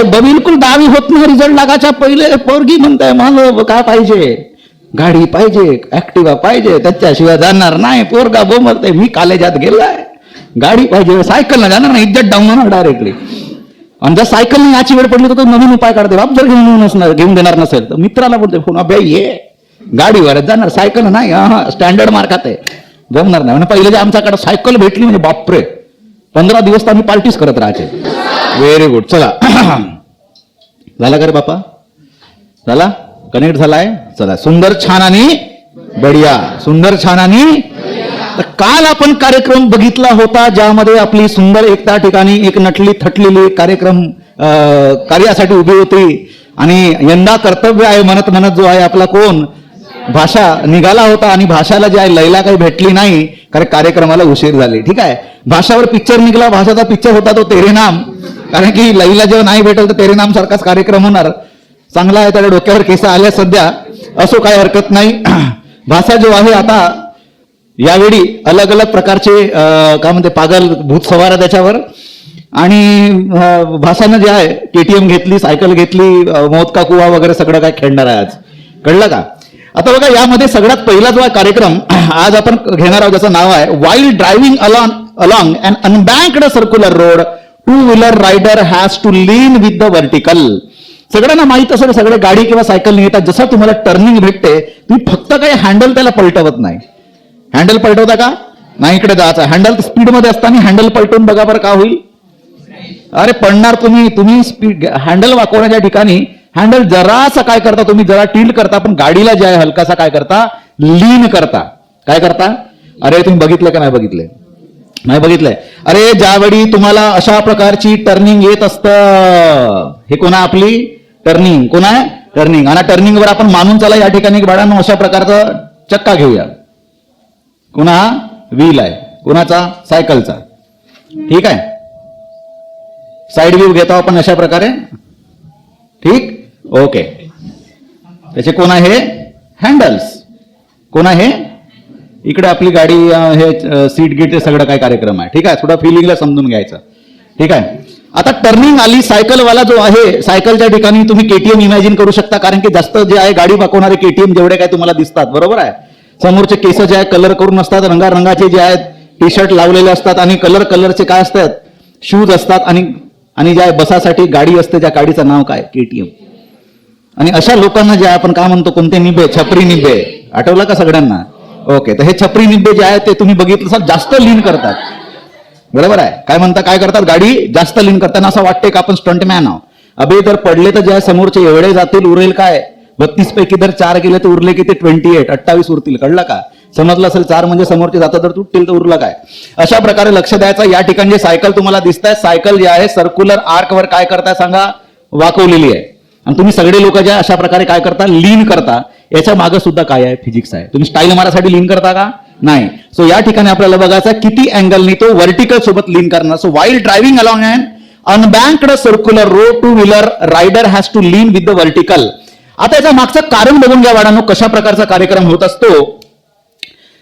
बिलकुल 10वी होत नाही रिझल्ट लागायच्या पहिले पोरगी म्हणताय मला काय पाहिजे, गाडी पाहिजे, ऍक्टिवा पाहिजे, त्याच्याशिवाय जाणार नाही. पोरगा बोंबलते मी कॉलेजात गेलाय, गाडी पाहिजे, सायकल ना जाणार नाही, इज्जत डाऊन होणार डायरेक्टली. आणि जर सायकल नाही याची वेळ पडली तर तो नवीन उपाय काढते. बाप जर घेऊन देणार नसेल तर मित्राला बोलते फोन, अभ्या ये गाडीवरच जाणार, सायकल नाही, हा स्टँडर्ड मार्कात आहे, जमणार नाही. म्हणजे पहिले जे आमच्याकडे सायकल भेटली म्हणजे बापरे 15 दिवस तर आम्ही पार्टीच करत राहायचे. Very good. चला झाला का रे बापा, झाला कनेक्ट झालाय. चला सुंदर छान आणि बढिया, सुंदर छान आणि. तर काल आपण कार्यक्रम बघितला होता ज्यामध्ये आपली सुंदर एक त्या ठिकाणी एक नटली थटलेली कार्यक्रम कार्यासाठी उभी होती. आणि यंदा कर्तव्य आहे म्हणत म्हणत जो आहे आपला कोण भाषा निघाला होता. आणि भाषाला जे आहे लैला काही भेटली नाही कारण कार्यक्रमाला उशीर झाली. ठीक आहे, भाषावर पिक्चर निघाला, भाषाचा पिक्चर होता तो तेरे नाम. कारण की लैला जेव्हा नाही भेटल तर तेरे नाम सारखाच कार्यक्रम होणार. चांगला आहे, त्याच्या डोक्यावर केस आल्या सध्या, असो काही हरकत नाही. भाषा जो आहे आता यावेळी अलग अलग प्रकारचे काय म्हणते पागल भूत सवार त्याच्यावर. आणि भाषानं जे आहे KTM घेतली, सायकल घेतली, मौत का कुवा वगैरे सगळं काय खेळणार आहे आज, कळलं का. आता बघा यामध्ये सगळ्यात पहिला जो कार्यक्रम आज आपण घेणार आहोत ज्याचं नाव आहे while driving along an unbanked circular road, 2 wheeler rider has to lean with the vertical. सगळ्यांना माहित असेल, सगळे गाडी किंवा सायकल नेतात, जसं तुम्हाला टर्निंग भेटते तुम्ही फक्त काही हँडल त्याला पलटवत नाही. हँडल पलटवता का नाही, इकडे जायचं हँडल स्पीड मध्ये असताना हँडल पलटून बघा बरं का होईल. अरे पडणार तुम्ही स्पीड हँडल वाकवण्याच्या ठिकाणी हँडल जरासा काय करता तुम्ही, जरा टिल्ट करता, पण गाडीला जे आहे हलकासा काय करता, लीन करता. काय करता, अरे तुम्ही बघितलं का नाही बघितलंय, नाही बघितलंय. अरे ज्यावेळी तुम्हाला अशा प्रकारची टर्निंग येत असतं, हे कोणा आपली टर्निंग, कोण आहे टर्निंग. आणि टर्निंगवर आपण मानून चला या ठिकाणी बाळांनो अशा प्रकारचा चक्का घेऊया. कोणा व्हील आहे, कोणाचा सायकलचा. ठीक आहे, साईड व्ह्यू घेतो आपण अशा प्रकारे. ठीक, ओके. त्याचे कोण आहे हँडल्स, कोण आहे इकडे आपली गाडी, हे सीट गीट सगळं काय कार्यक्रम आहे. ठीक आहे, थोडं फिलिंगला समजून घ्यायचं. ठीक आहे, आता टर्निंग आली, सायकलवाला जो आहे सायकलच्या ठिकाणी तुम्ही KTM इमॅजिन करू शकता. कारण की जास्त जे आहे गाडी वाकवणारे KTM जेवढे काय तुम्हाला दिसतात, बरोबर आहे. समोरचे केस जे आहे कलर करून असतात, रंगारंगाचे जे आहेत टी शर्ट लावलेले असतात, आणि कलरचे काय असतात शूज असतात, आणि ज्या बसासाठी गाडी असते त्या गाडीचं नाव काय KTM. आणि अशा लोकांना जे आपण काय म्हणतो, कोणते निबे, छपरी निबे, आठवलं का सगळ्यांना. ओके, तर हे छपरी निबे जे आहेत ते तुम्ही बघितलं असाल जास्त लीन करतात, बरोबर आहे. काय म्हणता, काय करतात, गाडी जास्त लीन करताना असं वाटते का आपण स्टंटमॅन आहोत. अबे जर पडले तर ज्या समोरचे एवढे जातील, उरेल काय 32 पैकी जर 4 गेले तर उरले की ते 28 उरतील, कळलं का. समजलं असेल 4 म्हणजे समोरचे जातात तर तुटतील तर उरलं काय. अशा प्रकारे लक्ष द्यायचं. या ठिकाणी जे सायकल तुम्हाला दिसत आहे, सायकल जे आहे सर्क्युलर आर्कवर काय करताय सांगा, वाकवलेली आहे. आणि तुम्ही सगळे लोक जे अशा प्रकारे काय करता, लीन करता. याच्या मागे सुद्धा काय आहे, फिजिक्स आहे. तुम्ही स्टाईल मारासाठी लीन करता का नाही. सो या ठिकाणी आपल्याला बघायचं किती अँगलनी तो व्हर्टिकल सोबत लीन करणार. So while driving along an unbanked circular road, 2 wheeler rider has to lean with the vertical. आता याच्या मागचं कारण बघून घ्या वाढानो, कशा प्रकारचा कार्यक्रम होत असतो.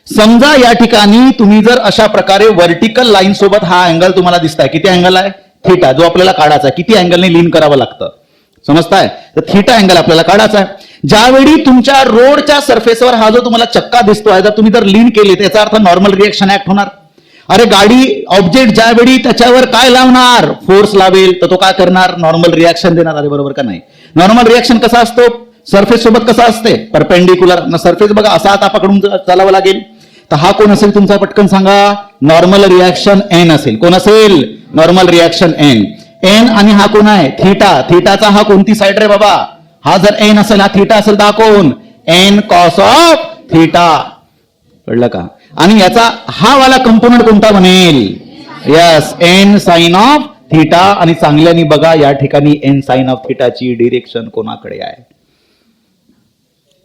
समजा या ठिकाणी तुम्ही जर अशा प्रकारे व्हर्टिकल लाईन सोबत हा अँगल तुम्हाला दिसताय, किती अँगल आहे थीटा, जो आपल्याला काढायचा आहे. किती अँगलने लीन करावं लागतं समजताय, तर थीटा अँगल आपल्याला काढायचा आहे. ज्यावेळी तुमच्या रोडच्या सरफेसवर हा जो तुम्हाला चक्का दिसतोय, जर तुम्ही जर लीन केली त्याचा अर्थ नॉर्मल रिएक्शन ऍक्ट होणार. अरे गाडी ऑब्जेक्ट ज्यावेळी त्याच्यावर काय लावणार, फोर्स लावेल, तर तो काय करणार, नॉर्मल रिएक्शन देणार. अरे बरोबर का नाही. नॉर्मल रिएक्शन कसा असतो, सरफेस सोबत कसा असते, परपेंडिक्युलर. सरफेस बघा असा आता पकडून चालावं लागेल. तर हा कोण असेल तुमचा, पटकन सांगा. नॉर्मल रिएक्शन N असेल. कोण असेल, नॉर्मल रिएक्शन N. आणि हा कोण आहे, थीटा. थीटाचा हा कोणती साईड रे बाबा, हा जर N असेल, हा थीटा असेल तर हा कोण, N कॉस ऑफ थीटा, कळलं का. आणि याचा हा वाला कंपोनंट कोणता बनेल, yes N sine of theta. आणि चांगल्याने बघा या ठिकाणी N साइन ऑफ थीटाची डिरेक्शन कोणाकडे आहे,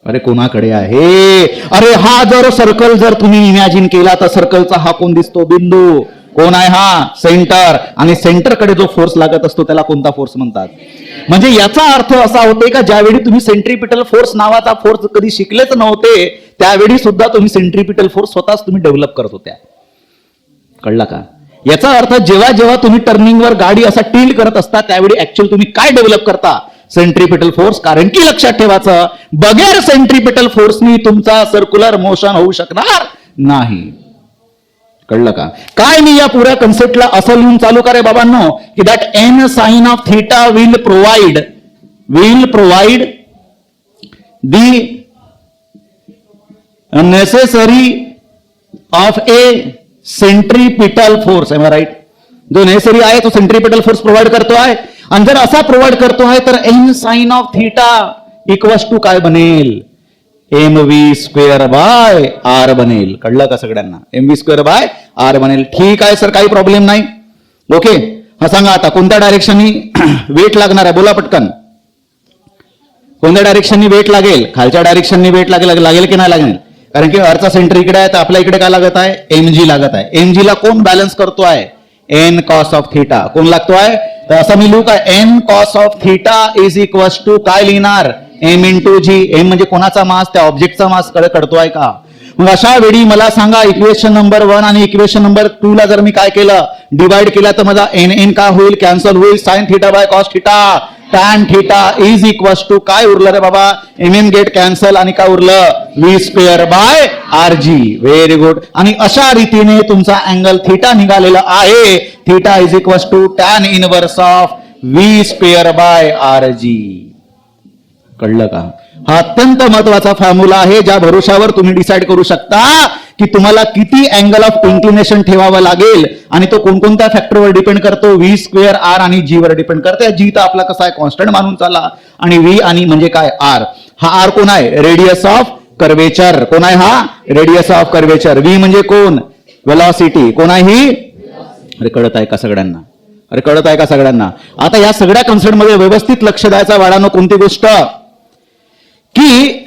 अरे कोणाकडे आहे. अरे हा जर सर्कल जर तुम्ही इमॅजिन केला तर सर्कलचा हा कोण दिसतो, बिंदू. कोण आहे हा, सेंटर. आणि सेंटरकडे जो फोर्स लागत असतो त्याला कोणता फोर्स म्हणतात. म्हणजे याचा अर्थ असा होते का ज्यावेळी तुम्ही सेंट्रिपिटल फोर्स नावाचा फोर्स कधी शिकलेच नव्हते, त्यावेळी सुद्धा तुम्ही सेंट्रिपिटल फोर्स स्वतःच तुम्ही डेव्हलप करत होत्या, कळला का. याचा अर्थ जेव्हा जेव्हा तुम्ही टर्निंगवर गाडी असा टिल्ट करत असता त्यावेळी ऍक्च्युअली तुम्ही काय डेव्हलप करता? Centripetal force. कारण की लक्षात ठेवायचं, बगैर सेंट्रिपिटल फोर्सनी तुमचा सर्क्युलर मोशन होऊ शकणार नाही. कळलं का? काय मी या पुऱ्या कन्सेप्टला असं लिहून चालू करे बाबांनो, की that N sine of theta will provide the necessary of a centripetal force. Am I right? जो नेसेसरी आहे तो सेंट्रिपिटल फोर्स प्रोव्हाइड करतो आहे. आणि जर असा प्रोव्हाइड करतो आहे तर N sine of theta equals to काय बनेल? M V square by R बनेल. कळलं का सगळ्यांना? M V square by R बनेल. ठीक आहे सर, काही प्रॉब्लेम नाही. ओके, हा सांगा आता कोणत्या डायरेक्शननी वेट लागणार आहे? बोला पटकन. कोणत्या डायरेक्शननी वेट लागेल? खालच्या डायरेक्शननी वेट लागेल की नाही लागेल? कारण की अर्थचा सेंटर इकडे आहे तर आपल्या इकडे काय लागत आहे? एमजी लागत आहे. एमजी ला कोण बॅलन्स करतो आहे? N cos of theta. कोण लागतो आहे? तर असं मी लिहू का? N cos of theta is equals to काय लिहिणार? M into g. एम म्हणजे कोणाचा मास? त्या ऑब्जेक्टचा मास कळतोय का? मग अशा वेळी मला सांगा, इक्वेशन नंबर 1 आणि इक्वेशन नंबर 2 ला जर मी काय केलं? डिवाइड केला तर माझा एन एन काय होईल? कॅन्सल होईल. Sine theta by cos theta tan theta is equals to काय उरलं रे बाबा? एम एन गेट कॅन्सल आणि काय उरलं? V square by R G. Very good. आणि अशा रीतीने तुमचा अँगल थीटा निघालेला आहे. Theta is equals to tan inverse of V square by R G. कळलं का? हा अत्यंत महत्वाचा फॉर्म्युला आहे, ज्या भरोशावर तुम्ही डिसाइड करू शकता की तुम्हाला किती अँगल ऑफ इन्क्लिनेशन ठेवावा लागेल. आणि तो कोणकोणत्या फॅक्टरवर डिपेंड करतो? व्ही स्क्वेअर आर आणि जी वर डिपेंड करते. जी तर आपला कसा आहे? कॉन्स्टंट मानून चालला. आणि व्ही आणि म्हणजे काय? आर. हा आर कोण आहे? Radius of curvature. कोण आहे हा? Radius of curvature. व्ही म्हणजे कोण? वेलॉसिटी. कोण आहे ही? अरे कळत आहे का सगळ्यांना? अरे कळत आहे का सगळ्यांना? आता या सगळ्या कन्सेप्ट मध्ये व्यवस्थित लक्ष द्यायचा वाढानो कोणती गोष्ट, की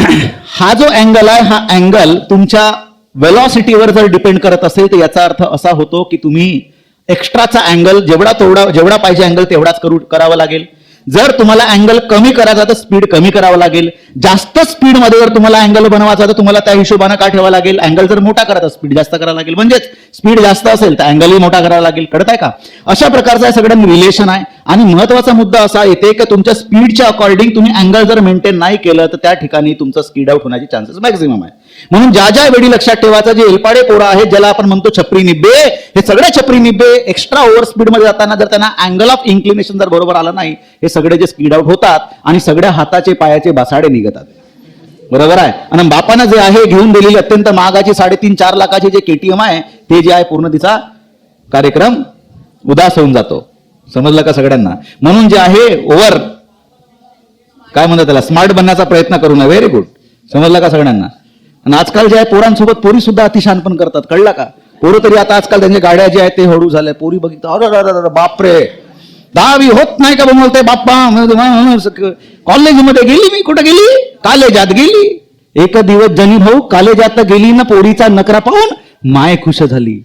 हा जो अँगल आहे हा अँगल तुमच्या वेलॉसिटीवर जर डिपेंड करत असेल तर याचा अर्थ असा होतो की तुम्ही एक्स्ट्राचा अँगल जेवढा पाहिजे अँगल तेवढाच करावा लागेल. जर तुम्हाला अँगल कमी करायचा तर स्पीड कमी करावं लागेल. जास्त स्पीड मध्ये जर तुम्हाला अँगल बनवायचा तर तुम्हाला त्या हिशोबाने काय ठेवावं लागेल? अँगल जर मोठा करायचा स्पीड जास्त करावं लागेल. म्हणजेच स्पीड जास्त असेल तर अँगलही मोठा करावा लागेल. कळत आहे का? अशा प्रकारचा सगळं रिलेशन आहे. आणि महत्वाचा मुद्दा असा येते की तुमच्या स्पीडच्या अकॉर्डिंग तुम्ही अँगल जर मेंटेन नाही केलं तर त्या ठिकाणी तुमचं स्पीड आउट होण्याचे चान्सेस मॅक्झिमम आहे. म्हणून ज्या वेळी लक्षात ठेवायचं, जे एलपाडे पोरं आहेत ज्याला आपण म्हणतो छपरी निब्बे, हे सगळे छपरी निब्बे एक्स्ट्रा ओव्हर स्पीड मध्ये जाताना जर त्यांना अँगल ऑफ इन्क्लिनेशन जर बरोबर आलं नाही, हे सगळे जे स्पीड आउट होतात आणि सगळ्या हाताचे पायाचे बसाडे निघतात. बरोबर आहे? आणि बापानं जे आहे घेऊन दिलेली अत्यंत महागाची 3.5-4 लाखाची जे केटीएम आहे ते जे आहे पूर्ण तिचा कार्यक्रम उदास होऊन जातो. समजलं का सगळ्यांना? म्हणून जे आहे ओव्हर काय म्हणतात त्याला, स्मार्ट बनण्याचा प्रयत्न करू नये. Very good. समजलं का सगळ्यांना? आणि आजकाल जे आहे पोरांसोबत पोरी सुद्धा अतिशहाणपण करतात. कळलं का? पोरं तरी आता आजकाल त्यांच्या गाड्या जे आहेत ते हळू झाल्या. पोरी बघितलं, अरे बापरे 10वी होत नाही का बोलते बाप्पा. कॉलेजमध्ये गेली मी. कुठं गेली? कॉलेजात गेली. एक दिवस जनी भाऊ कॉलेजात गेली ना, पोरीचा नकरा पाहून माय खुश झाली.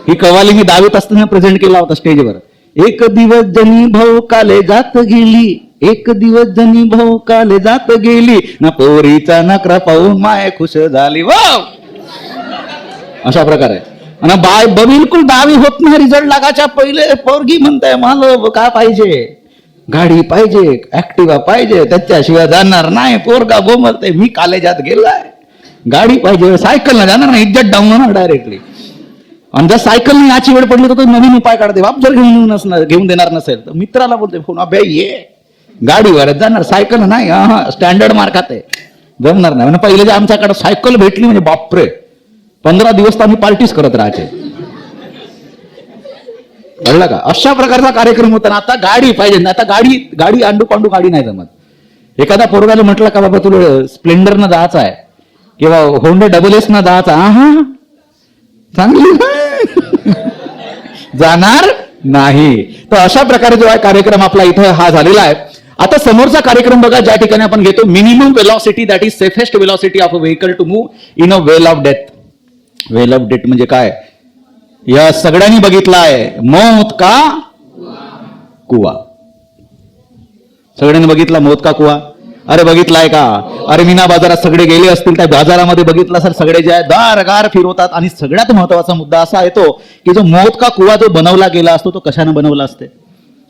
ही कवाली मी 10वीत असताना प्रेझेंट केला होता स्टेजवर. एक दिवस जनी भाऊ कॉलेजात गेली, एक दिवस जनी भाऊ कॉलेजात गेली ना, पोरीचा नकरा पाहून माय खुश झाली. वाव, अशा प्रकारे. आणि बिलकुल 10वी होत नाही, रिझल्ट लागायच्या पहिले पोरगी म्हणताय मला काय पाहिजे? गाडी पाहिजे, ऍक्टिवा पाहिजे, त्याच्याशिवाय जाणार नाही. पोरगा बोमलते मी कॉलेजात गेलाय, गाडी पाहिजे, सायकलला जाणार नाही, इज्जत डाऊन होणार डायरेक्टली. आणि जर सायकलने याची वेळ पडली तर नवीन उपाय काढते. बाप जर घेऊन देणार नसेल तर मित्राला बोलते फोन, अबे ये गाडीवर जाणार, सायकल नाही. स्टँडर्ड मार्कात आहे, जमणार नाही. म्हणजे पहिले जे आमच्याकडे सायकल भेटली म्हणजे बापरे 15 दिवस तर आम्ही पार्टीच करत राहायचे. कळलं का? अशा प्रकारचा कार्यक्रम होता. आता गाडी पाहिजे. आता गाडी अंडू पांडू गाडी नाही जमत. एखादा पोरगाला म्हटलं का बाबा तुला स्प्लेंडर न जायचं आहे किंवा होंडा डबल-एस न जायचं, हा चांगली जाणार नाही. तर अशा प्रकारे जो आहे कार्यक्रम आपला इथं हा झालेला आहे. आता समोरचा कार्यक्रम बघा, ज्या ठिकाणी आपण घेतो minimum velocity, that is safest velocity of a vehicle to move in a well of death. Well of death म्हणजे काय? या सगळ्यांनी बघितलं आहे, मौत का कुवा. सगळ्यांनी बघितला मौत का कुवा. अरे बघितलाय का? अरे मीना बाजारात सगळे गेले असतील, त्या बाजारामध्ये बघितलं सर सगळे जे आहे दारगार फिरवतात. आणि सगळ्यात महत्वाचा मुद्दा असा येतो की जो मौत का कुवा जो बनवला गेला असतो तो कशाने बनवला असते?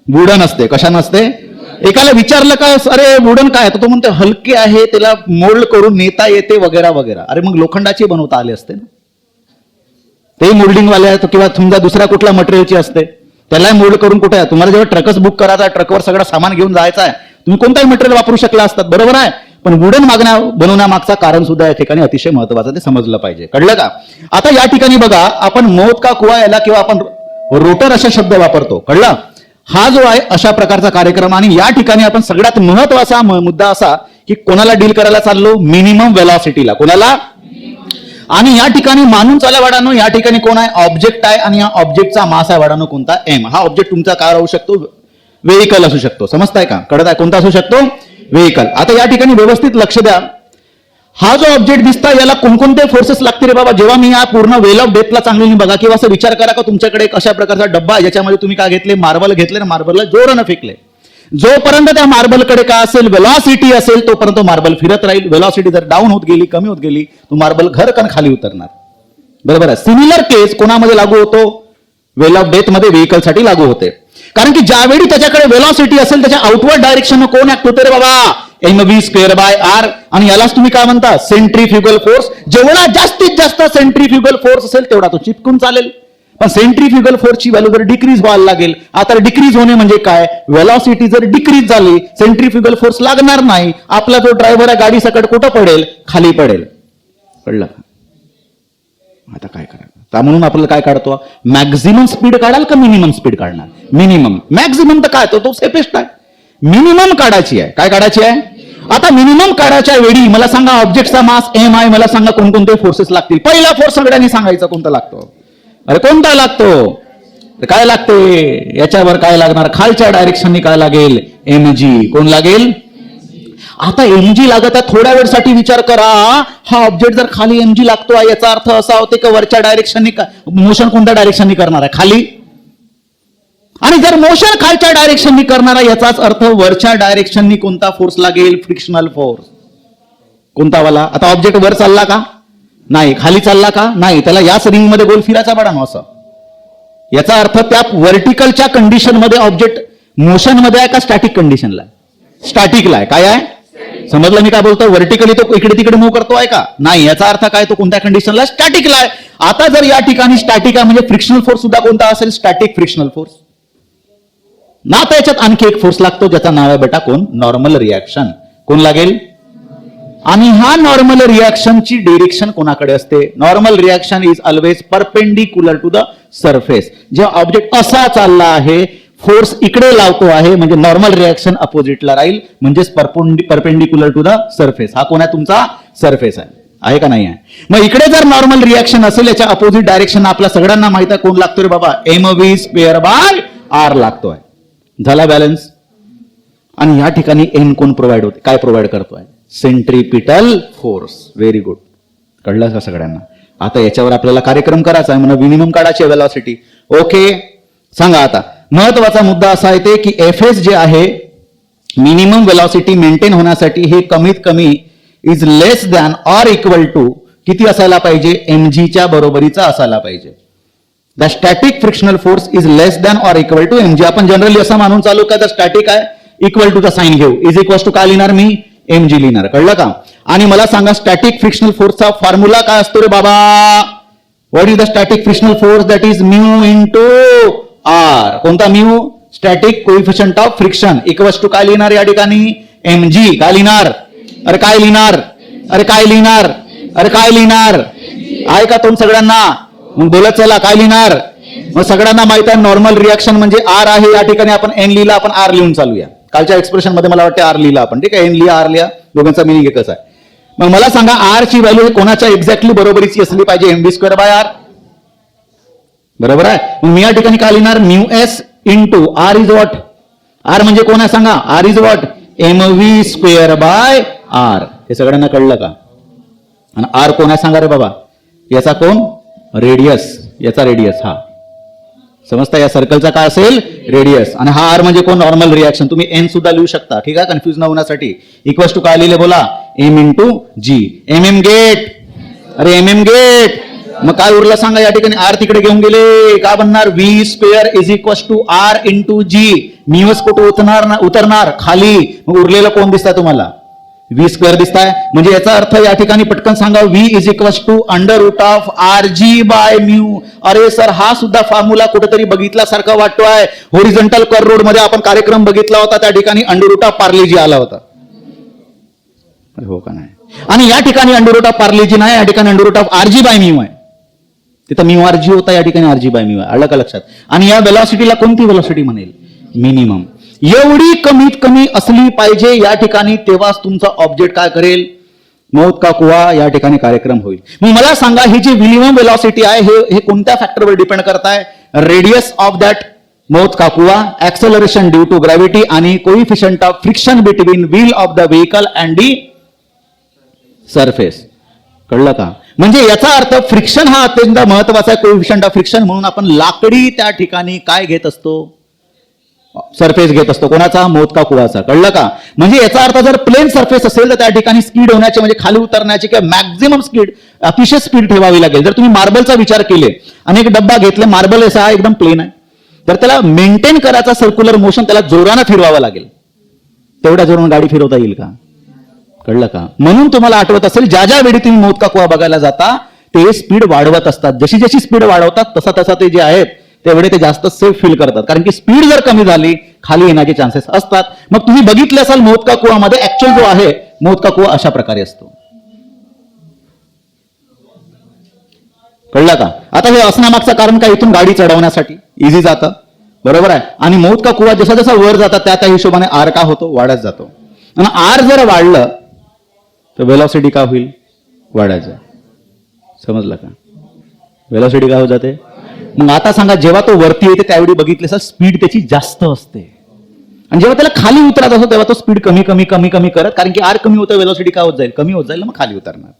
वुडन असते. कशाने असते? एकाला विचारलं का अरे वुडन काय, तर तो म्हणतो हलके आहे, त्याला मोल्ड करून नेता येते वगैरे वगैरे. अरे मग लोखंडाची बनवता आले असते ना, ते मोल्डिंग वाले किंवा समजा दुसऱ्या कुठल्या मटेरियलची असते, त्याला मोल्ड करून कुठे आहे. तुम्हाला जेव्हा ट्रकच बुक करायचा, ट्रकवर सगळं सामान घेऊन जायचं आहे, तुम्ही कोणताही मटेरियल वापरू शकला असतात, बरोबर आहे. पण वुडन बनवण्यामागचा कारण सुद्धा या ठिकाणी अतिशय महत्वाचं, ते समजलं पाहिजे. कळलं का? आता या ठिकाणी बघा, आपण मौत का कुवा याला किंवा आपण रोटर असा शब्द वापरतो. कळलं? हा जो आहे अशा प्रकारचा कार्यक्रम. आणि या ठिकाणी आपण सगळ्यात महत्वाचा मुद्दा असा की कोणाला डील करायला चाललो? मिनिमम वेलॉसिटीला. कोणाला? आणि या ठिकाणी मानून चाला वाढानो, या ठिकाणी कोण आहे? ऑब्जेक्ट आहे. आणि या ऑब्जेक्टचा मास आहे वाढानो कोणता? एम. हा ऑब्जेक्ट तुमचा काय राहू शकतो? व्हेइकल असू शकतो. समजताय का? कळत आहे? कोणता असू शकतो? व्हेइकल. आता या ठिकाणी व्यवस्थित लक्ष द्या. हा जो ऑब्जेक्ट दिसता याला कोणकोणते फोर्सेस लागतील रे बाबा? जेव्हा मी या पूर्ण वेल ऑफ डेथला चांगली बघा, किंवा असं विचार करा का तुमच्याकडे एक अशा प्रकारचा डब्बा आहे ज्याच्यामध्ये तुम्ही काय घेतले? मार्बल घेतले ना, मार्बलला जोरानं फेकले. जोपर्यंत त्या मार्बलकडे काय असेल? वेलॉसिटी असेल, तोपर्यंत मार्बल फिरत राहील. वेलॉसिटी जर डाऊन होत गेली, कमी होत गेली, तो मार्बल घरकन खाली उतरणार. बरोबर आहे. सिमिलर केस कोणामध्ये लागू होतो? वेल ऑफ डेथ मध्ये व्हेइकलसाठी लागू होते. कारण की ज्यावेळी त्याच्याकडे वेलॉसिटी असेल, त्याच्या आउटवर्ड डायरेक्शन कोण ऍक्ट होते रे बाबा? mv²/r. आणि यालाच तुम्ही काय म्हणता? Centrifugal force. जेवढा जास्तीत जास्त सेंट्रीफ्युगल फोर्स असेल तेवढा तो चिपकून चालेल. पण सेंट्रीफ्युगल फोर्सची व्हॅल्यू जर डिक्रीज व्हायला लागेल, आता डिक्रीज होणे म्हणजे काय? वेलॉसिटी जर डिक्रीज झाली, सेंट्रीफ्युगल फोर्स लागणार नाही, आपला जो ड्रायव्हर आहे गाडी सकट कुठं पडेल? खाली पडेल. कळलं? आता काय करायचं? म्हणून आपल्याला काय काढतो? मॅक्झिमम स्पीड काढाल का मिनिमम स्पीड काढणार? मिनिमम. मॅक्झिमम तर काय तो सेफेस्ट आहे. मिनिमम काढायची आहे. काय काढायची आहे? आता मिनिमम काढायच्या वेळी मला सांगा ऑब्जेक्टचा मास एम आहे, मला सांगा कोणकोणते फोर्सेस लागतील. पहिला फोर्स सगळ्यांनी सांगायचा कोणता लागतो? अरे कोणता लागतो? काय लागते? याच्यावर काय लागणार? खालच्या डायरेक्शननी काय लागेल? mg. कोण लागेल? आता mg लागत आहे. थोड्या वेळसाठी विचार करा, हा ऑब्जेक्ट जर खाली mg लागतो आहे, याचा अर्थ असा होते की वरच्या डायरेक्शननी मोशन कोणत्या डायरेक्शननी करणार आहे? खाली. आणि जर मोशन खालच्या डायरेक्शननी करणार आहे, याचाच अर्थ वरच्या डायरेक्शननी कोणता फोर्स लागेल? Frictional force. कोणता वाला? आता ऑब्जेक्ट वर चालला का? नाही. खाली चालला का? नाही. त्याला याच रिंग मध्ये गोल फिरायचा पडा असं. याचा अर्थ त्या व्हर्टिकलच्या कंडिशन मध्ये ऑब्जेक्ट मोशन मध्ये आहे का स्टॅटिक कंडिशनला? स्टॅटिकला आहे. काय आहे? समजलं मी काय बोलतो? व्हर्टिकली तो इकडे तिकडे मूव्ह करतो आहे का? नाही. याचा अर्थ काय? तो कोणत्या कंडिशनला? स्टॅटिकला आहे. आता जर या ठिकाणी स्टॅटिक आहे म्हणजे फ्रिक्शनल फोर्स सुद्धा कोणता असेल? Static frictional force. ना त्याच्यात आणखी एक फोर्स लागतो ज्याचा नाव आहे बेटा कोण? Normal reaction. कोण लागेल? आणि हा नॉर्मल रिॲक्शनची डिरेक्शन कोणाकडे असते? Normal reaction is always perpendicular to the surface. जेव्हा ऑब्जेक्ट असा चालला आहे, फोर्स इकडे लावतो आहे, म्हणजे नॉर्मल रिॲक्शन अपोजिटला राहील, म्हणजेच परपेंडिक्युलर टू द सरफेस. हा कोण आहे? तुमचा सरफेस आहे का नाही आहे? मग इकडे जर नॉर्मल रिॲक्शन असेल, याच्या अपोजिट डायरेक्शन आपल्या सगळ्यांना माहित आहे कोण लागतो रे बाबा? mv²/r लागतोय. झाला बॅलन्स. आणि या ठिकाणी एन कोण प्रोव्हाइड होते? काय प्रोव्हाइड करतोय? Centripetal force. Very good. कळलं का सगळ्यांना? आता याच्यावर आपल्याला कार्यक्रम करायचा आहे, म्हणून मिनिमम काढायची वेलॉसिटी. ओके, सांगा. आता महत्वाचा मुद्दा असा आहे की एफएस जे आहे, मिनिमम वेलॉसिटी मेंटेन होण्यासाठी हे कमीत कमी is less than or equal to किती असायला पाहिजे? mg बरोबरीचा असायला पाहिजे. The static frictional force is less than or equal to mg. आपण जनरली असं मानून चालू का द स्टॅटिक आहे, इक्वल टूचा साईन घेऊ, इज इक्वल टू काय लिहिणार मी? mg लिहिणार. कळलं का? आणि मला सांगा स्टॅटिक फ्रिक्शनल फोर्सचा फॉर्म्युला काय असतो रे बाबा? What is the static frictional force? That is mu into r. कोणता mu? Static coefficient of friction equal to काय लिहिणार या ठिकाणी? mg. काय लिहिणार? अरे काय लिहिणार? अरे काय लिहिणार? अरे काय लिहिणार? आहे का तोंड सगळ्यांना? मग बोलत चला. काय लिहिणार? मग सगळ्यांना माहित आहे नॉर्मल रिॲक्शन म्हणजे आर आहे. या ठिकाणी आपण एन लिहिला, आपण आर लिहून चालूया. कालच्या एक्सप्रेशन मध्ये मला वाटतं आर लिहिला आपण. ठीक आहे, एन लिहा, आर लिहा, दोघांचा मिनिंग एकच आहे. मग मला सांगा आर ची व्हॅल्यू कोणाच्या एक्झॅक्टली बरोबरीची असली पाहिजे? mv²/r. बरोबर आहे. मग मी या ठिकाणी काय लिहिणार? Mu S into R is what? R म्हणजे कोण आहे सांगा? R is what? mv²/r. हे सगळ्यांना कळलं का? आणि आर कोण आहे सांगा रे बाबा? याचा कोण? रेडियस. याचा रेडियस. हा समजता? या सर्कलचा काय असेल? रेडियस. आणि हा आर म्हणजे कोण? Normal reaction. तुम्ही एन सुद्धा लिहू शकता, ठीक आहे, कन्फ्युज न होण्यासाठी. इक्वल्स टू काय लिहिले बोला? M into g. M m get. अरे एम एम गेट. मग काय उरलं सांगा? या ठिकाणी आर तिकडे घेऊन गेले. काय बनणार? V square is equals to r into g. म्यूस कुठे उतरणार? खाली. मग उरलेलं कोण दिसतंय तुम्हाला? व्ही स्क्वेअर दिसताय. म्हणजे याचा अर्थ या ठिकाणी पटकन सांगा, V is equals to under root of R G by mu. अरे सर, हा सुद्धा फॉर्म्युला कुठेतरी बघितल्यासारखा वाटतोय. होरिझॉन्टल कर्व रोड मध्ये आपण कार्यक्रम बघितला होता, त्या ठिकाणी अंडर रूट ऑफ पार्लेजी आला होता. हो का नाही? आणि या ठिकाणी अंडर रूट ऑफ पार्लेजी नाही, या ठिकाणी under root of R G by mu आहे. तिथं म्यू आरजी होता, या ठिकाणी आरजी बाय म्यू आहे. आलं का लक्षात? आणि या वेलॉसिटीला कोणती वेलॉसिटी म्हणेल? मिनिमम. एवढी कमीत कमी असली पाहिजे या ठिकाणी, तेव्हाच तुमचा ऑब्जेक्ट काय करेल? मौत का कुवा या ठिकाणी कार्यक्रम होईल. मग मला सांगा, ही जी मिनिमम वेलॉसिटी आहे हे कोणत्या फॅक्टरवर डिपेंड करताय? रेडियस ऑफ दॅट मौत का कुवा, ऍक्सेलरेशन ड्यू टू ग्रॅव्हिटी आणि coefficient of friction between wheel of the vehicle and the surface. कळलं का? म्हणजे याचा अर्थ फ्रिक्शन हा अत्यंत महत्वाचा आहे, कोइफिशियंट ऑफ फ्रिक्शन. म्हणून आपण लाकडी त्या ठिकाणी काय घेत असतो? सरफेस घेत असतो. कोणाचा? मौत का कुवाचा. कळलं का? म्हणजे याचा अर्थ जर प्लेन सरफेस असेल तर त्या ठिकाणी स्पीड होण्याची म्हणजे खाली उतरण्याची किंवा मॅक्झिमम स्पीड, अतिशय स्पीड ठेवावी लागेल. जर तुम्ही मार्बलचा विचार केले आणि एक डब्बा घेतले, मार्बल असा एकदम प्लेन आहे, तर त्याला मेंटेन करायचा सर्क्युलर मोशन, त्याला जोरानं फिरवावं लागेल. तेवढ्या जोरानं गाडी फिरवता येईल का? कळलं का? म्हणून तुम्हाला आठवत असेल, ज्या ज्या वेळी तुम्ही मौत का कुवा बघायला जाता ते स्पीड वाढवत असतात. जशी जशी स्पीड वाढवतात तसा तसा ते जे आहेत तेवढे ते जास्त सेफ फील करतात. कारण की स्पीड जर कमी झाली खाली येण्याचे चान्सेस असतात. मग तुम्ही बघितले असाल मौत का कुवामध्ये ऍक्च्युअल जो आहे मौत का कुवा अशा प्रकारे असतो. कळलं का? आता हे असण्यामागचं कारण काय? इथून गाडी चढवण्यासाठी इझी जातं, बरोबर आहे. आणि मौत का कुवा जसा जसा वर जातात त्या त्या हिशोबाने आर का होतो? वाढत जातो. आणि आर जर वाढलं तर वेलॉसिटी का होईल? वाढायचं. समजलं का? वेलॉसिटी काय होत जाते? मग आता सांगा, जेव्हा तो वरती येते त्यावेळी बघितले असेल स्पीड त्याची जास्त असते, आणि जेव्हा त्याला खाली उतरत असतो तेव्हा तो स्पीड कमी कमी कमी कमी करत, कारण की आर कमी होतं, वेलॉसिटी काय होत जाईल? कमी होत जाईल, मग खाली उतरणार.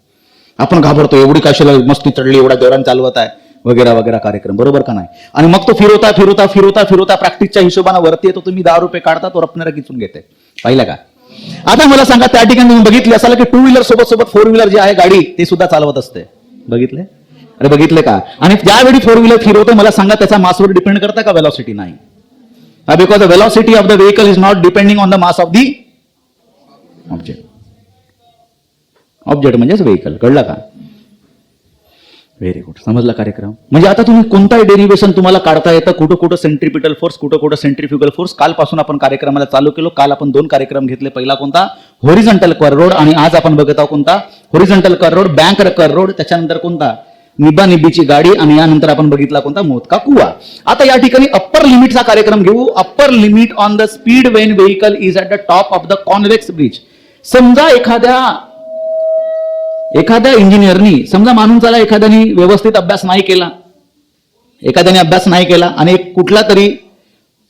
आपण घाबरतो, एवढी कशाला मस्ती चढली, एवढा जोरान चालवत आहे वगैरे वगैरे कार्यक्रम, बरोबर का नाही? आणि मग तो फिरवता फिरवता फिरवता फिरवता प्रॅक्टिसच्या हिशोबाने वरती येतो. तुम्ही 10 रुपये काढता, तो रपणारा किचून घेते. पाहिलं का? आता मला सांगा, त्या ठिकाणी तुम्ही बघितले असाल की 2 व्हीलर सोबत सोबत 4 व्हीलर जी आहे गाडी ते सुद्धा चालवत असते. बघितले? अरे बघितले का? आणि ज्यावेळी 4 व्हीलर फिरवतो, मला सांगा त्याचा मासवर डिपेंड करता का? वेलॉसिटी नाही. Because the velocity of the vehicle is not depending on the mass of the object. Object म्हणजेच व्हेकल. कळलं का? Very good. समजला कार्यक्रम? म्हणजे आता तुम्ही कोणताही डेरिव्हेशन तुम्हाला काढता येतं, कुठं कुठं सेंट्रिपिटल फोर्स, कुठं कुठं सेंट्रिफ्युगल फोर्स. कालपासून आपण कार्यक्रमाला चालू केलो. काल आपण 2 कार्यक्रम घेतले. पहिला कोणता? Horizontal curve road. आणि आज आपण बघत आहोत कोणता? Horizontal curve road, bank curve road. त्याच्यानंतर कोणता? निब्बा निब्बीची गाडी. आणि यानंतर आपण बघितला कोणता? मौत का कुवा. आता या ठिकाणी अप्पर लिमिटचा कार्यक्रम घेऊ. Upper limit on the speed Wien vehicle is at the top of the convex bridge. समजा एखाद्या इंजिनियरनी, समजा माणूसाला एखाद्याने व्यवस्थित अभ्यास नाही केला, एखाद्याने अभ्यास नाही केला आणि एक कुठला तरी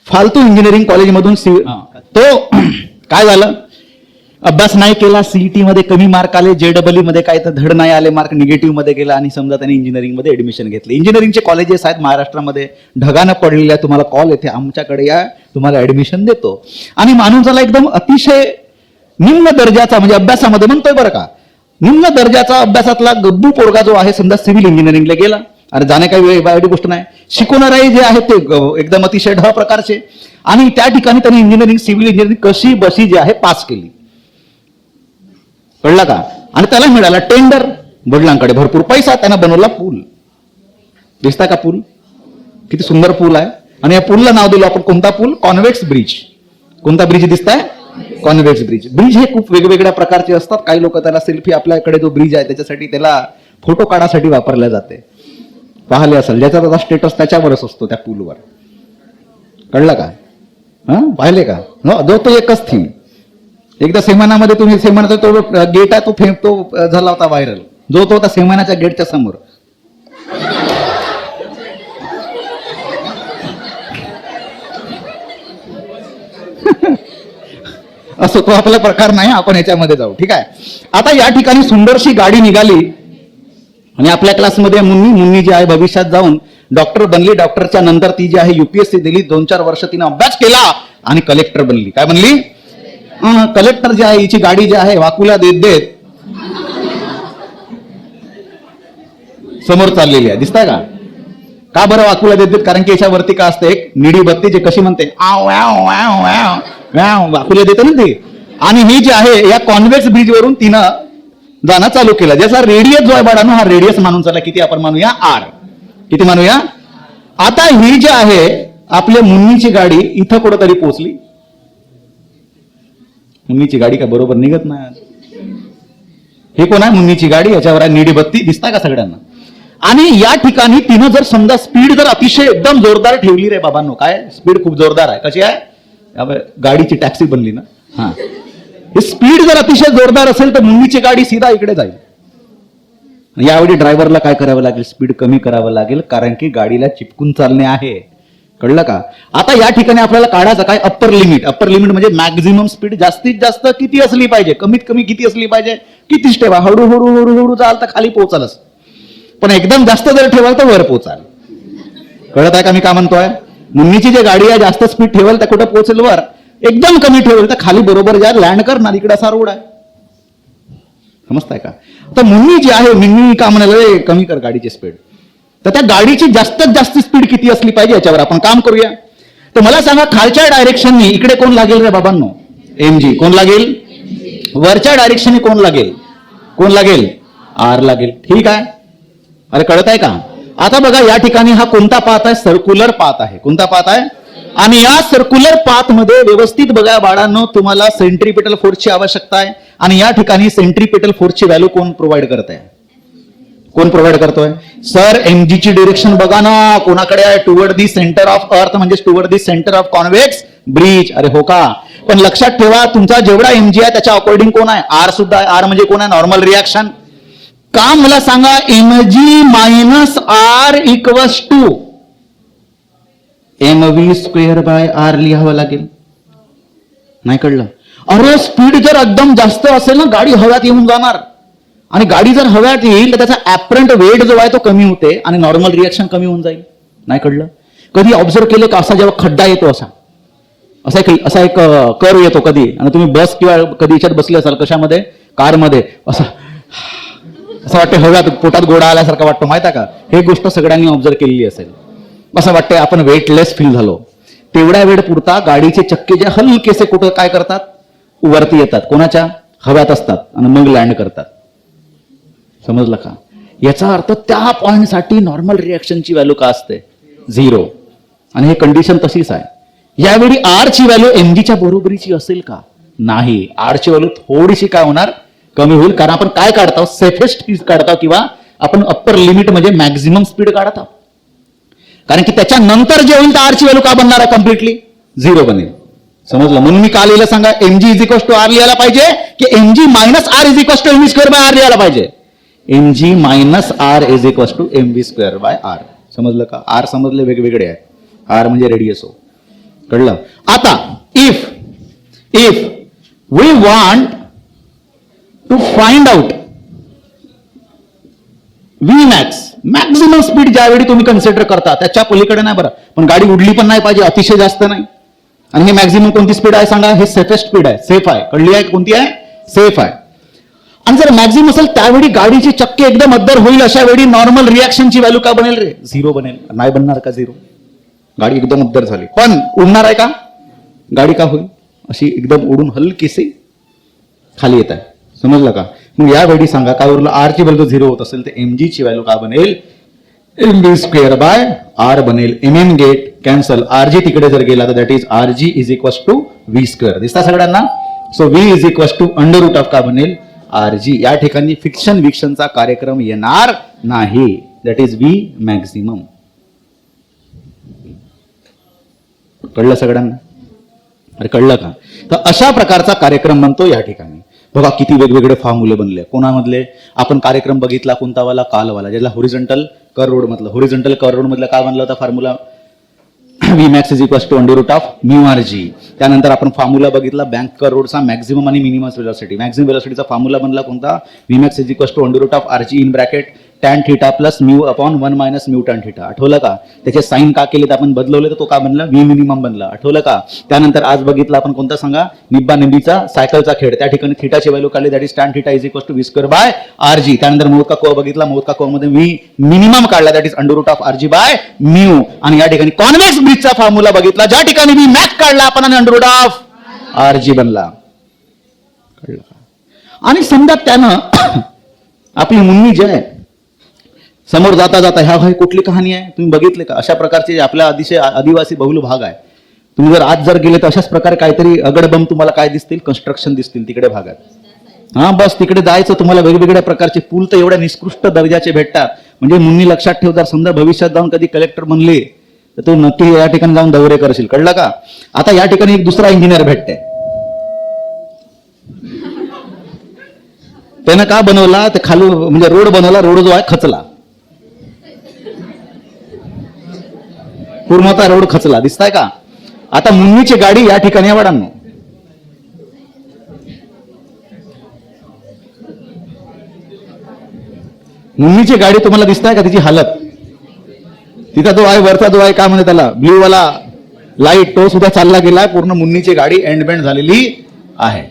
फालतू इंजिनिअरिंग कॉलेजमधून तो काय झालं? अभ्यास नाही केला, सीईटी मध्ये कमी मार्क आले, जेडब्ल्यू मध्ये काय तर धड नाही आले, मार्क निगेटिव्ह मध्ये गेला आणि समजा त्याने इंजिनिअरिंग मध्ये ऍडमिशन घेतले. इंजिनिअरिंगचे कॉलेजेस आहेत महाराष्ट्रामध्ये, ढगानं पडलेल्या, तुम्हाला कॉल येते आमच्याकडे या, तुम्हाला ऍडमिशन देतो. आणि माणूसाला एकदम अतिशय निम्न दर्जाचा म्हणजे अभ्यासामध्ये म्हणतोय बरं का, निम्न दर्जाचा अभ्यासातला गब्बू पोरगा जो आहे समजा सिव्हिल इंजिनिअरिंगला गेला. अरे जाणे काही एवढी गोष्ट नाही. शिकवणारे जे आहेत ते एकदम अतिशय ढ प्रकारचे, आणि त्या ठिकाणी त्यांनी इंजिनिअरिंग, सिव्हिल इंजिनिअरिंग कशी बशी जी आहे पास केली. कळला का? आणि त्याला मिळाला टेंडर, वडिलांकडे भरपूर पैसा, त्यानं बनवला पूल. दिसता का पूल? किती सुंदर पूल आहे. आणि या पूलला नाव दिलं आपण कोणता पूल? Convex bridge. कोणता ब्रिज दिसताय? Convex bridge. ब्रिज हे खूप वेगवेगळ्या प्रकारचे असतात. काही लोक त्याला सेल्फी, आपल्याकडे जो ब्रिज आहे त्याच्यासाठी त्याला फोटो काढासाठी वापरल्या जाते. पाहिले असेल, ज्याचा त्याचा स्टेटस त्याच्यावरच असतो त्या पूलवर. कळलं का? हा, पाहिले का? जो तो एकच थीम. एकदा सेमानामध्ये तुम्ही, सेमानाचा तो गेट आहे तो झाला होता व्हायरल, जो तो होता सेमानाच्या गेटच्या समोर. असं तो आपला प्रकार नाही, आपण याच्यामध्ये जाऊ. ठीक आहे. आता या ठिकाणी सुंदरशी गाडी निघाली आणि आपल्या क्लासमध्ये मुन्नी जी आहे भविष्यात जाऊन डॉक्टर बनली. डॉक्टरच्या नंतर ती जी आहे UPSC दिली. 2-4 वर्ष तिने अभ्यास केला आणि कलेक्टर बनली. काय बनली? कलेक्टर जी आहे हिची गाडी जी आहे वाकुला देत देत समोर चाललेली आहे. दिसताय का बरं वाकुला देत देत? कारण की याच्यावरती का असते एक निडी बत्ती जे कशी म्हणते आव व्याव व्याव व्याव व्याव वाकुला देते ना ती. आणि ही जी आहे या कॉन्व्हेक्स ब्रिज वरून तिनं जाणं चालू केलं. ज्याचा रेडियस जो आहे बाळांनो हा रेडियस मानून चला. किती आपण मानूया? R. किती मानूया? आता ही जी आहे आपल्या मुन्नीची गाडी इथं कुठंतरी पोहोचली. मुन्नीची गाडी का बरोबर निघत नाही. हे कोण आहे? मुन्नीची गाडी. याच्यावर आहे निडी बत्ती. दिसताय का सगळ्यांना? आणि या ठिकाणी तिनं जर समजा स्पीड जर अतिशय एकदम जोरदार ठेवली रे बाबांनो. काय स्पीड खूप जोरदार आहे. कशी आहे? गाडीची टॅक्सी बनली ना. हा, ही स्पीड जर अतिशय जोरदार असेल तर मुन्नीची गाडी सीधा इकडे जाईल. यावेळी ड्रायव्हरला काय करावं लागेल? स्पीड कमी करावं लागेल, कारण की गाडीला चिपकून चालणे आहे. कळलं का? आता या ठिकाणी आपल्याला काढायचं काय? Upper limit. अप्पर लिमिट म्हणजे मॅक्झिमम स्पीड जास्तीत जास्त किती असली पाहिजे? कमीत कमी किती असली पाहिजे? कितीच ठेवा. हळूहळू हळूहळू जाल तर खाली पोहोचालच, पण एकदम जास्त जर ठेवाल तर वर पोहोचाल. कळत आहे का मी का म्हणतोय? मुन्नीची जी गाडी आहे जास्त स्पीड ठेवाल तर कुठं पोहोचेल? वर. एकदम कमी ठेवल तर खाली बरोबर जा लँड करणार. इकडे असा रोड आहे. समजताय का? तर मुन्नी जी आहे, मिन्नी का म्हणाले कमी कर गाडीची स्पीड. तर त्या गाडीची जास्तीत जास्त स्पीड किती असली पाहिजे याच्यावर आपण काम करूया. तर मला सांगा खालच्या डायरेक्शननी इकडे कोण लागेल रे बाबांनो? MG. कोण लागेल? वरच्या डायरेक्शनने कोण लागेल? कोण लागेल? R लागेल. ठीक आहे. अरे कळत आहे का? आता बघा या ठिकाणी हा कोणता पाथ आहे? सर्क्युलर पाथ आहे. कोणता पाथ आहे? आणि या सर्क्युलर पाथ मध्ये व्यवस्थित बघा बाळांनो तुम्हाला सेंट्रीपिटल फोर्सची आवश्यकता आहे. आणि या ठिकाणी सेंट्रीपिटल फोर्सची व्हॅल्यू कोण प्रोव्हाइड करत आहे? कोण प्रोव्हाइड करतोय? सर MG ची डिरेक्शन बघा ना कोणाकडे आहे? Toward the centre of earth म्हणजे toward the centre of convex bridge. अरे हो का? पण लक्षात ठेवा तुमचा जेवढा MG आहे त्याच्या अकॉर्डिंग कोण आहे? R सुद्धा आहे. R म्हणजे कोण आहे? Normal reaction. का मला सांगा? MG minus R equals to mv²/r लिहावं लागेल. नाही कळलं? अरे स्पीड जर एकदम जास्त असेल ना गाडी हव्यात येऊन जाणार. आणि गाडी जर हव्यात येईल तर त्याचा ऍपरंट वेट जो आहे तो कमी होते आणि नॉर्मल रिॲक्शन कमी होऊन जाईल. नाही कळलं? कधी ऑब्झर्व केलं का असा जेव्हा खड्डा येतो असा एक कर्व येतो कधी, आणि तुम्ही बस किंवा कधी याच्यात बसले असाल कशामध्ये? कारमध्ये. असं वाटतं हव्यात पोटात गोळा आल्यासारखा वाटतो. माहिती आहे का? हे गोष्ट सगळ्यांनी ऑब्झर्व केलेली असेल. असं वाटतंय आपण वेटलेस फील झालो. तेवढ्या वेळ पुरता गाडीचे चक्के जे हलकेसे कुठं काय करतात? वरती येतात. कोणाच्या? हव्यात असतात आणि मग लँड करतात. समजलं का? याचा अर्थ त्या पॉइंटसाठी नॉर्मल रिॲक्शनची व्हॅल्यू का असते? 0. आणि हे कंडिशन तशीच आहे. यावेळी R ची व्हॅल्यू MGच्या बरोबरीची असेल का? नाही. R ची व्हॅल्यू थोडीशी काय होणार? कमी होईल. कारण आपण काय काढतो? सेफेस्ट स्पीड काढतो किंवा आपण अप्पर लिमिट म्हणजे मॅक्झिमम स्पीड काढतो. कारण की त्याच्यानंतर जे होईल तर R ची व्हॅल्यू का बनणार आहे? कम्प्लिटली 0 बनेल. समजलं? म्हणून मी का लिहिलं सांगा? MG is equal to R लिहायला पाहिजे की MG minus R is equal to mv²/r लिहायला पाहिजे? MG minus R is equal to mv²/r. समजलं का? R समजले वेगवेगळे आहेत. R म्हणजे रेडियस हो. कळलं? आता if we want to find out Vmax maximum speed ज्यावेळी तुम्ही कन्सिडर करता त्याच्या पलीकडे नाही बरं, पण गाडी उडली पण नाही पाहिजे, अतिशय जास्त नाही. आणि हे मॅक्झिमम कोणती स्पीड आहे सांगा? हे सेफेस्ट स्पीड आहे. सेफ आहे. कळली आहे? कोणती आहे? सेफ आहे. आणि जर मॅक्झिमम असेल त्यावेळी गाडीचे चक्के एकदम अद्दर होईल. अशा वेळी नॉर्मल रिॲक्शनची व्हॅल्यू का बनेल रे? 0 बनेल. नाही बनणार का 0? गाडी एकदम अद्दर झाली पण उडणार आहे का? गाडी का होईल? अशी एकदम उडून हलकीशी खाली येत आहे. समजलं का? मग यावेळी सांगा काय उरलं? R ची व्हॅल्यू 0 होत असेल तर MG ची व्हॅल्यू का बनेल? mv²/r बनेल. MM get cancel. RG तिकडे जर गेला तर that is RG is equal to v². दिसता सगळ्यांना? So v is equal to √ का बनेल? RG. या ठिकाणी फिक्शन विक्शनचा कार्यक्रम येणार नाही. That is V maximum. कळलं सगळ्यांना? अरे कळलं का? तर अशा प्रकारचा कार्यक्रम बनतो या ठिकाणी. बघा किती वेगवेगळे फॉर्म्युले बनले. कोणामधले? आपण कार्यक्रम बघितला कोणता वाला? कालवाला, ज्याला होरिझॉन्टल कर रोड मधला. होरिझॉन्टल कर रोड मधला काय बनला होता formula? Vmax is equal to √μRG. त्यानंतर आपण फॉर्म्युला बघितला बँक कर रोडचा मॅक्झिमम आणि मिनिमम वेलोसिटी. मॅक्झिमम वेलोसिटीचा फॉर्म्युला बनला कोणता? Vmax is equal to √RG in bracket tan theta plus mu upon 1 minus mu tan theta. आठवलं का? त्याचे साईन का केले तर आपण बदलवले तर तो का बनला? व्ही मिनिमम बनला. आठवलं का? त्यानंतर आज बघितलं आपण कोणता सांगा? निब्बा निंबीचा सायकलचा खेळ. त्या ठिकाणी थिटाची व्हॅल्यू काढली, that is tan theta is equal to V square by R G. त्यानंतर मोदका को बघितला, मोदका को मध्ये व्ही मिनिमम काढला, that is under root of R G by mu. आणि या ठिकाणी कॉन्व्हेक्स ब्रिजचा फॉर्म्युला बघितला, ज्या ठिकाणी व्ही मॅक्स काढला आपण आणि under root of R G बनला. कळलं का? आणि समजा त्यानं आपली मुन्नी जी आहे समोर जाता जाता, ह्या कुठली कहाणी आहे तुम्ही बघितले का? अशा प्रकारचे आपल्या अतिशय आदिवासी बहुल भाग आहे. तुम्ही जर आज जर गेले तर अशाच प्रकारे काहीतरी अगडबम तुम्हाला काय दिसतील? कन्स्ट्रक्शन दिसतील तिकडे भागात. हा बस तिकडे जायचं तुम्हाला. वेगवेगळ्या प्रकारचे पूल तर एवढ्या निकृष्ट दर्जाचे भेटतात. म्हणजे मुन्नी लक्षात ठेव, जर समजा भविष्यात जाऊन कधी कलेक्टर बनले तर तू नक्की या ठिकाणी जाऊन दौरे करशील. कळलं का? आता या ठिकाणी एक दुसरा इंजिनियर भेटते. त्यानं का बनवला? ते खालू म्हणजे रोड बनवला. रोड जो आहे खचला, पूर्णतः रोड खचला. दिसताय का? आता मुन्नीची गाडी या ठिकाणी वाढांनो, मुन्नीची गाडी तुम्हाला दिसताय का? तिची हालत, तिचा जो आहे वरचा जो आहे काय म्हणते त्याला, ब्ल्यू वाला लाईट, तो सुद्धा चालला गेला. पूर्ण मुन्नीची गाडी एंडबेंड झालेली आहे.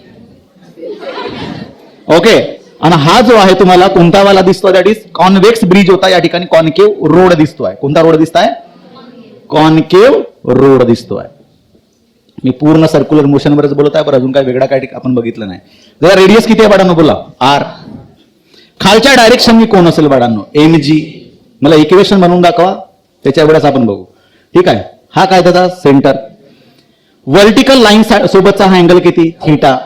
ओके. आणि हा जो आहे तुम्हाला कोणता वाला दिसतोय? दॅट इज कॉन्व्हेक्स ब्रिज होता. या ठिकाणी कॉन्केव रोड दिसतोय. कोणता रोड दिसताय? कॉन्केव रोड दिसतोय. मी पूर्ण सर्क्युलर मोशन वरच बोलत आहे, पण अजून काय वेगळा काय आपण बघितलं नाही. जरा रेडियस किती आहे बाळांनो? बोला. आर. खालच्या डायरेक्शन कोण असेल बाळांनो? M G. मला इक्वेशन बनवून दाखवा, त्याच्या एवढ्याच आपण बघू. ठीक आहे. हा काय त्याचा सेंटर. व्हर्टिकल लाईन सोबतचा हा अँगल किती? थीटा.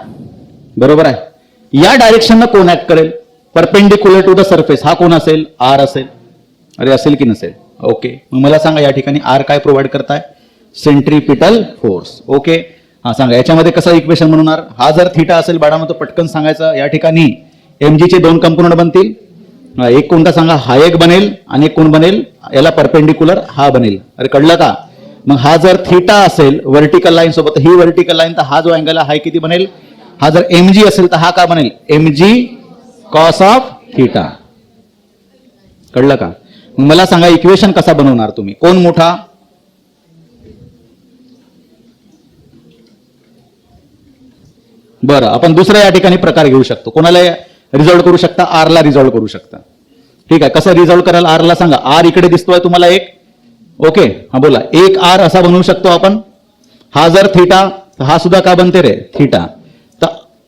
बरोबर आहे. या डायरेक्शनला कोण ऍक्ट करेल? Perpendicular to the surface. हा कोण असेल? आर असेल. अरे असेल की नसेल? ओके. मग मला सांगा या ठिकाणी आर काय प्रोव्हाइड करताय? Centripetal force. ओके. हा सांगा याच्यामध्ये कसं इक्वेशन बनवणार? हा जर थीटा असेल बाळांनो तर पटकन सांगायचं. या ठिकाणी एमजी चे दोन कंपोनंट बनतील. एक कोणता सांगा? हा एक बनेल आणि एक कोण बनेल? याला परपेंडिक्युलर हा बनेल. अरे कळलं का? मग हा जर थीटा असेल व्हर्टिकल लाईन सोबत, ही व्हर्टिकल लाईन, तर हा जो अँगल आहे किती बनेल? हा जर एमजी असेल तर हा का बनेल? MG cos of theta. कळलं का? मग मला सांगा इक्वेशन कसा बनवणार तुम्ही? कोण मोठा? बरं, आपण दुसरा या ठिकाणी प्रकार घेऊ शकतो. कोणाला रिझॉल्व्ह करू शकता? आर ला रिझॉल्व्ह करू शकता. ठीक आहे. कसं रिझॉल्व्ह कराल? आर ला सांगा. आर इकडे दिसतोय तुम्हाला एक. ओके. हा बोला. एक आर असा बनवू शकतो आपण. हा जर थीटा, हा सुद्धा का बनते रे? थीटा. तर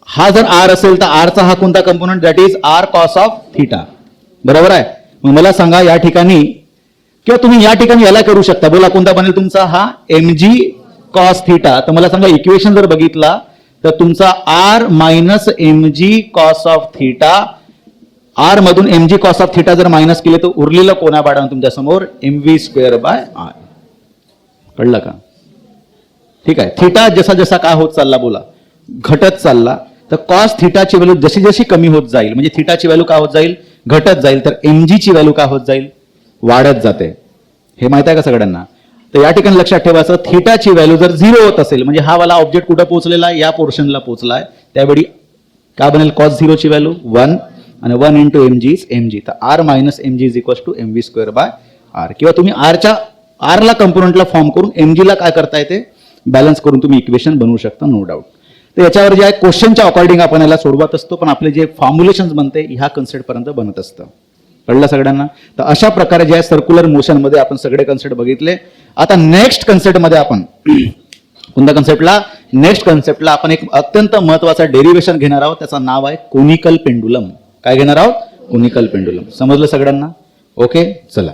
हा जर आर असेल तर आरचा हा कोणता component? That is R cos of theta. बरोबर आहे. मग मला सांगा या ठिकाणी, किंवा तुम्ही या ठिकाणी याला करू शकता. बोला कोणता बनेल तुमचा? हा एमजी कॉस थीटा. तर मला सांगा इक्वेशन जर बघितला तर तुमचा R minus MG cos of theta, R मधून एमजी कॉस ऑफ थीटा जर मायनस केले तर उरलेलं कोणा बाळा तुमच्या समोर? MV square by R. कळलं का? ठीक आहे. थीटा जसा जसा काय होत चालला, बोला, घटत चालला, तर कॉस थीटाची व्हॅल्यू जशी जशी कमी होत जाईल, म्हणजे थीटाची व्हॅल्यू काय होत जाईल? घटत जाईल. तर एमजी ची व्हॅल्यू काय होत जाईल? वाढत जाते. हे माहित आहे का सगळ्यांना? तर या ठिकाणी लक्षात ठेवायचं, थीटाची व्हॅल्यू जर 0 होत असेल म्हणजे हा वाला ऑब्जेक्ट कुठं पोहोचलेला आहे? या पोर्शनला पोहोचलाय. त्यावेळी काय बनेल? कॉस 0 ची व्हॅल्यू 1 आणि 1 इंटू एमजी इज एमजी. तर R minus MG is equal to MV square by R. किंवा तुम्ही आरला कंपोनंटला फॉर्म करून एमजीला काय करता येते? बॅलन्स करून तुम्ही इक्वेशन बनवू शकता, नो डाऊट. तर याच्यावर जे आहे क्वेश्चनच्या अकॉर्डिंग आपण याला सोडवत असतो, पण आपले जे फॉर्म्युलेशन बनते ह्या कन्सेप्ट पर्यंत बनत असतं. कळलं सगळ्यांना? तर अशा प्रकारे जे आहे सर्क्युलर मोशन मध्ये आपण सगळे कन्सेप्ट बघितले. आता नेक्स्ट कन्सेप्ट मध्ये आपण कोणत्या कन्सेप्टला? नेक्स्ट कन्सेप्टला आपण एक अत्यंत महत्वाचा डेरिव्हेशन घेणार आहोत. त्याचं नाव आहे कोनिकल पेंडुलम. काय घेणार आहोत? Conical pendulum. समजलं सगळ्यांना? ओके. चला.